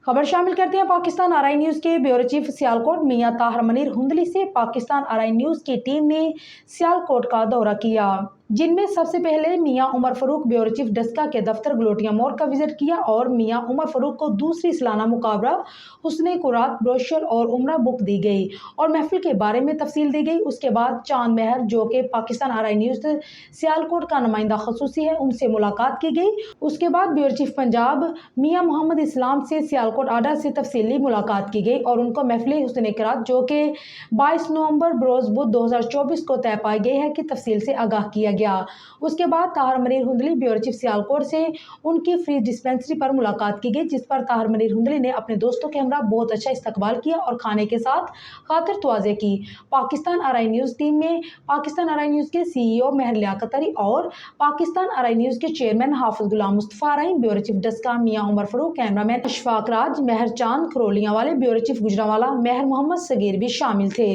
खबर शामिल करते हैं पाकिस्तान आरआई न्यूज़ के ब्यूरो चीफ सियालकोट मियां ताहिर मनीर हुंदली से। पाकिस्तान आरआई न्यूज़ की टीम ने सियालकोट का दौरा किया, जिनमें सबसे पहले मियां उमर फारूक ब्यूरो चीफ डस्का के दफ्तर गलोटिया मोड़ का विजिट किया और मियां उमर फारूक को दूसरी सालाना मुकाबला हुस्ने कुरात ब्रोशर और उम्रा बुक दी गई और महफिल के बारे में तफसील दी गई। उसके बाद चांद महर, जो कि पाकिस्तान आरआई न्यूज़ सियालकोट का नुमाइंदा खसूसी है, उनसे मुलाकात की गई। उसके बाद ब्यूरो चीफ पंजाब मियां मोहम्मद इस्लाम से सियालकोट आडा से तफसीली मुलाकात की गई और उनको महफिल हुस्ने कुरात, जो कि 22 नवंबर बरोज बुध 2024 को तय पाई गई है, की तफसील से आगाह किया गया। उसके बाद ताहिर मनीर हुंदली ब्यूरो चीफ सियालकोट से उनकी फ्री डिस्पेंसरी पर मुलाकात की गई, जिस पर ताहिर मनीर हुंदली ने अपने दोस्तों के हमरा बहुत अच्छा इस्तकबाल किया और खाने के साथ खातिर तवाज़े की। पाकिस्तान आरआई न्यूज़ टीम में पाकिस्तान आरआई न्यूज़ के CEO महर लियाकत अली और पाकिस्तान आरआई न्यूज़ के chairman Hafiz Ghulam Mustafa RI, bureau chief Daska Mian Umar Farooq, cameraman Ashfaq Raj, Mehar Chand Kharolian वाले, ब्यूरो चीफ गुजरांवाला महर मोहम्मद सगीर भी शामिल थे।